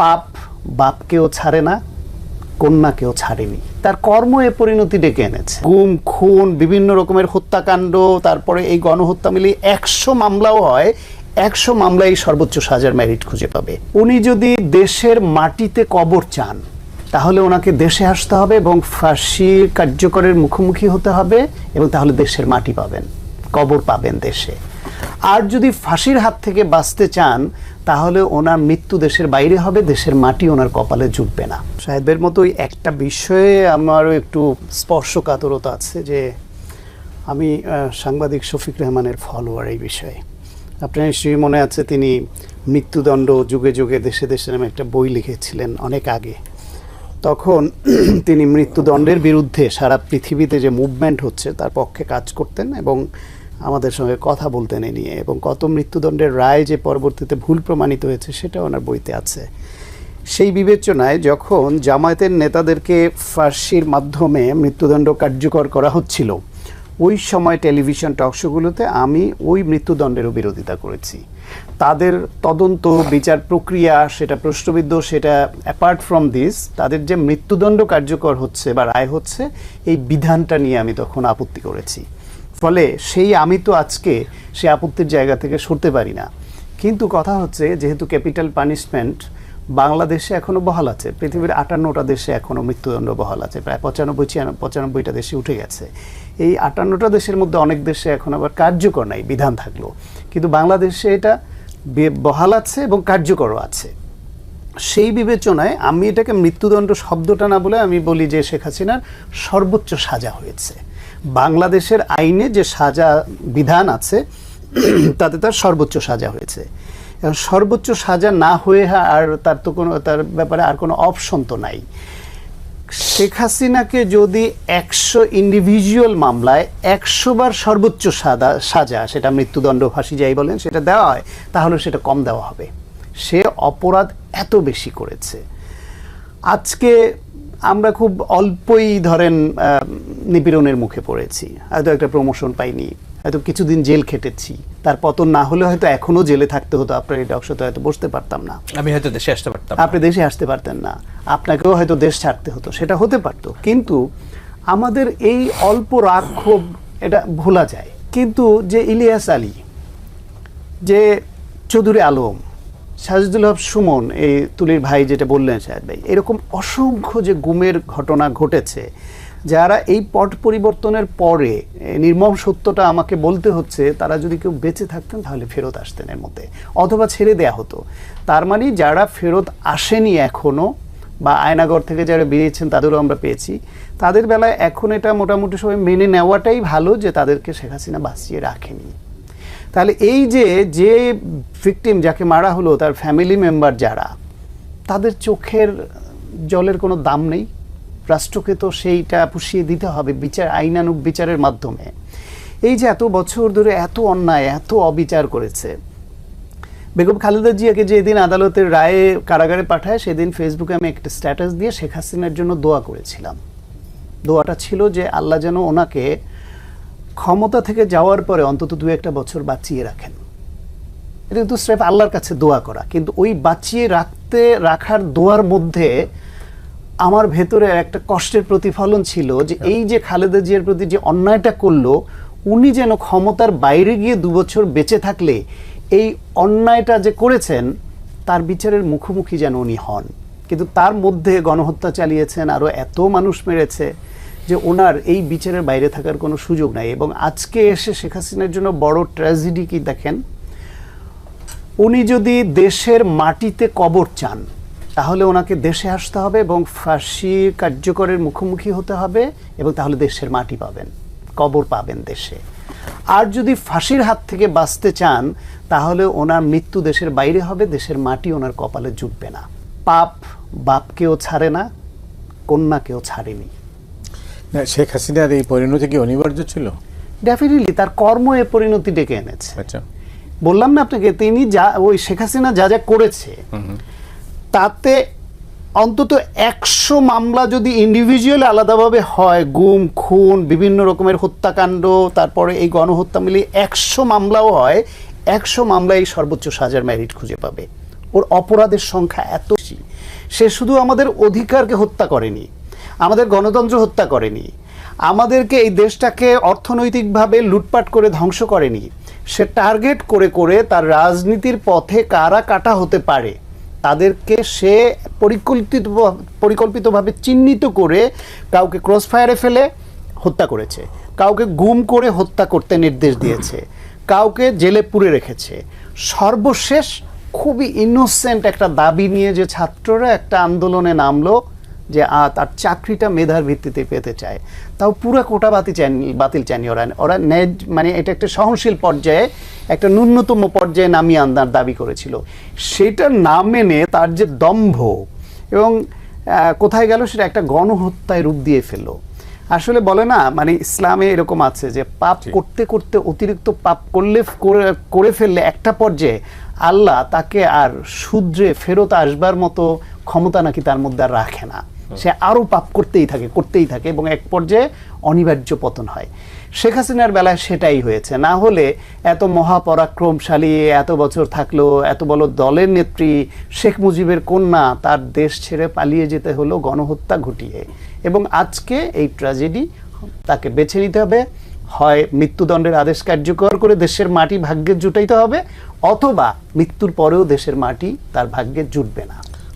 পাপ বাপকেও ছাড়ে না, কন্যাকেও ছাড়েনি। তার কর্ম এ পরিণতি ডেকে এনেছে। গুম, খুন, বিভিন্ন রকমের হত্যাকাণ্ড, তারপরে এই গণহত্যা মিলিয়ে 100 মামলাও হয়, 100 মামলায় সর্বোচ্চ সাজার মেরিট খুঁজে পাবে। উনি যদি দেশের মাটিতে কবর চান তাহলে ওনাকে দেশে আসতে হবে এবং ফাঁসি কার্যকরের মুখোমুখি হতে হবে, এবং তাহলে দেশের মাটি পাবেন, কবর পাবেন দেশে। আর যদি ফাঁসির হাত থেকে বাঁচতে চান তাহলে ওনার মৃত্যু দেশের বাইরে হবে, দেশের মাটি ওনার কপালে জুটবে না। সাহেবের মতোই একটা বিষয়ে আমারও একটু স্পর্শকাতরতা আছে, যে আমি সাংবাদিক শফিক রেহমানের ফলোয়ার। এই বিষয়ে আপনার নিশ্চয়ই মনে আছে, তিনি মৃত্যুদণ্ড যুগে যুগে দেশে দেশে নামে একটা বই লিখেছিলেন অনেক আগে। তখন তিনি মৃত্যুদণ্ডের বিরুদ্ধে সারা পৃথিবীতে যে মুভমেন্ট হচ্ছে তার পক্ষে কাজ করতেন এবং আমাদের সঙ্গে কথা বলতেন এ নিয়ে, এবং কত মৃত্যুদণ্ডের রায় যে পরবর্তীতে ভুল প্রমাণিত হয়েছে সেটা ওনার বইতে আছে। সেই বিবেচনায় যখন জামায়াতের নেতাদেরকে ফাঁসির মাধ্যমে মৃত্যুদণ্ড কার্যকর করা হচ্ছিল, ওই সময় টেলিভিশন টকশোগুলোতে আমি ওই মৃত্যুদণ্ডেরও বিরোধিতা করেছি। তাদের তদন্ত বিচার প্রক্রিয়া সেটা প্রশ্নবিদ্ধ, সেটা অ্যাপার্ট ফ্রম দিস, তাদের যে মৃত্যুদণ্ড কার্যকর হচ্ছে বা রায় হচ্ছে এই বিধানটা নিয়ে আমি তখন আপত্তি করেছি। ফলে আমি তো আজকে সে আপত্তির জায়গা থেকে সরতে পারি না। কিন্তু কথা হচ্ছে, যেহেতু ক্যাপিটাল পানিশমেন্ট বাংলাদেশে এখনও বহাল আছে, পৃথিবীর 58টা দেশে এখনও মৃত্যুদণ্ড বহাল আছে, প্রায় 95-96টা দেশে উঠে গেছে। এই 58টা দেশের মধ্যে অনেক দেশে এখন আবার কার্যকর নাই, বিধান থাকলো, কিন্তু বাংলাদেশে এটা বহাল আছে এবং কার্যকরও আছে। সেই বিবেচনায় আমি এটাকে মৃত্যুদণ্ড শব্দটা না বলে আমি বলি যে শেখ হাসিনার সর্বোচ্চ সাজা হয়েছে। বাংলাদেশের আইনে যে সাজা বিধান আছে তাতে তার সর্বোচ্চ সাজা হয়েছে। সর্বোচ্চ সাজা না হয়ে আর তার ব্যাপারে আর কোনো অপশন তো নাই। শেখ হাসিনাকে যদি 100 ইন্ডিভিজুয়াল মামলায় 100 বার সর্বোচ্চ সাজা, সেটা মৃত্যুদণ্ড, ফাঁসি যাই বলেন, সেটা দেওয়া হয়, তাহলে সেটা কম দেওয়া হবে। সে অপরাধ এত বেশি করেছে। আজকে আমরা খুব অল্পই ধরেন নিপীড়নের মুখে পড়েছি, হয়তো একটা প্রমোশন পাইনি, হয়তো কিছুদিন জেল খেটেছি, তার পতন না হলে হয়তো এখনও জেলে থাকতে হতো, আপনার এই টকশোতে হয়তো বসতে পারতাম না, আমি হয়তো দেশে আসতে পারতাম, আপনি দেশে আসতে পারতেন না, আপনাকেও হয়তো দেশ ছাড়তে হতো, সেটা হতে পারতো। কিন্তু আমাদের এই অল্প রাগ ক্ষোভ এটা ভোলা যায়। কিন্তু যে ইলিয়াস আলী, যে চৌধুরী আলম, সাজিদুল হক সুমন, এই তুলির ভাই যেটা বললেন শাহেদ ভাই, এরকম অসংখ্য যে গুমের ঘটনা ঘটেছে, যারা এই পট পরিবর্তনের পরে নির্মম সত্যটা আমাকে বলতে হচ্ছে, তারা যদি কেউ বেঁচে থাকতেন তাহলে ফেরত আসতেন এর মধ্যে, অথবা ছেড়ে দেয়া হতো। তার মানে যারা ফেরত আসেনি এখনও, বা আয়নাগর থেকে যারা বেরিয়েছেন তাদেরও আমরা পেয়েছি, তাদের বেলায় এখন এটা মোটামুটি সবাই মেনে নেওয়াটাই ভালো যে তাদেরকে শেখ হাসিনা বাঁচিয়ে রাখেনি। তাহলে এই যে ভিকটিম, যাকে মারা হলো, তার ফ্যামিলি মেম্বার যারা, তাদের চোখের জলের কোনো দাম নেই। রাষ্ট্রকে তো সেইটা পুষিয়ে দিতে হবে আইনানুগ বিচারের মাধ্যমে। এই যে এত বছর ধরে এত অন্যায়, এত অবিচার করেছে, বেগম খালেদা জিয়াকে যেদিন আদালতের রায়ে কারাগারে পাঠায়, সেদিন ফেসবুকে আমি একটা স্ট্যাটাস দিয়ে শেখ হাসিনার জন্য দোয়া করেছিলাম। দোয়াটা ছিল যে আল্লাহ যেন ওনাকে ক্ষমতা থেকে যাওয়ার পরে অন্তত 2-1 বছর বাঁচিয়ে রাখেন। এটা কিন্তু স্রেফ আল্লাহর কাছে দোয়া করা, কিন্তু ওই বাঁচিয়ে রাখার দোয়ার মধ্যে আমার ভেতরে একটা কষ্টের প্রতিফলন ছিল যে এই যে খালেদা জিয়ার প্রতি যে অন্যায়টা করলো, উনি যেন ক্ষমতার বাইরে গিয়ে 2 বছর বেঁচে থাকলে এই অন্যায়টা যে করেছেন তার বিচারের মুখোমুখি যেন উনি হন। কিন্তু তার মধ্যে গণহত্যা চালিয়েছেন, আরও এত মানুষ মেরেছে যে ওনার এই বিচারের বাইরে থাকার কোনো সুযোগ নাই। এবং আজকে এসে শেখ হাসিনার জন্য বড় ট্র্যাজেডি কি দেখেন, উনি যদি দেশের মাটিতে কবর চান তাহলে ওনাকে দেশে আসতে হবে এবং ফাঁসি কার্যকরের মুখোমুখি হতে হবে, এবং তাহলে দেশের মাটি পাবেন, কবর পাবেন দেশে। আর যদি ফাঁসির হাত থেকে বাঁচতে চান তাহলে ওনার মৃত্যু দেশের বাইরে হবে, দেশের মাটি ওনার কপালে জুটবে না। পাপ বাপকেও ছাড়ে না, কন্যাকেও ছাড়েনি। শেখ হাসিনার এই পরিণতি কি অনিবার্য ছিল? ডেফিনেটলি তার কর্ম এ পরিণতি ডেকে এনেছে। আচ্ছা, বললাম না আপনাকে, তিনি ওই শেখ হাসিনা যা করেছে তাতে অন্তত 100 মামলা যদি ইন্ডিভিজুয়াল আলাদাভাবে হয়, গুম, খুন, বিভিন্ন রকমের হত্যাকাণ্ড, তারপরে এই গণহত্যা মিলিয়ে 100 মামলাও হয়, 100 মামলায় সর্বোচ্চ সাজার মেরিট খুঁজে পাবে। ওর অপরাধের সংখ্যা এত বেশি। সে শুধু আমাদের অধিকারকে হত্যা করেনি, আমাদের গণতন্ত্র হত্যা করেনি, আমাদেরকে এই দেশটাকে অর্থনৈতিকভাবে লুটপাট করে ধ্বংস করেনি, সে টার্গেট করে করে তার রাজনীতির পথে কারা কাটা হতে পারে তাদেরকে সে পরিকল্পিতভাবে চিহ্নিত করে কাউকে ক্রসফায়ারে ফেলে হত্যা করেছে, কাউকে গুম করে হত্যা করতে নির্দেশ দিয়েছে, কাউকে জেলে পুরে রেখেছে। সর্বশেষ খুবই ইনোসেন্ট একটা দাবি নিয়ে যে ছাত্ররা একটা আন্দোলনে নামলো যে তার চাকরিটা মেধার ভিত্তিতে পেতে চায়, তাও পুরো কোটা বাতিল চায়নি ওরা মানে এটা একটা সহনশীল পর্যায়ে একটা ন্যূনতম পর্যায়ে নামিয়ে আনার দাবি করেছিল। সেটা না মেনে তার যে দম্ভ এবং কোথায় গেল সেটা একটা গণহত্যায় রূপ দিয়ে ফেললো। আসলে বলে না, মানে ইসলামে এরকম আছে যে পাপ করতে করতে অতিরিক্ত পাপ করে ফেললে একটা পর্যায়ে আল্লাহ তাকে আর শুধরে ফেরত আসবার মতো ক্ষমতা নাকি তার মধ্যে আর রাখে না, সে আরও পাপ করতেই থাকে এবং এক পর্যায়ে অনিবার্য পতন হয়। শেখ হাসিনার বেলায় সেটাই হয়েছে। না হলে এত মহাপরাক্রমশালী, এত বছর থাকলো, এত বড় দলের নেত্রী শেখ মুজিবের কন্যা, তার দেশ ছেড়ে পালিয়ে যেতে হলো গণহত্যা ঘটিয়ে। এবং আজকে এই ট্র্যাজেডি, তাকে বেছে নিতে হবে, হয় মৃত্যুদণ্ডের আদেশ কার্যকর করে দেশের মাটি ভাগ্যে জুটাইতে হবে, অথবা মৃত্যুর পরেও দেশের মাটি তার ভাগ্যে জুটবে না।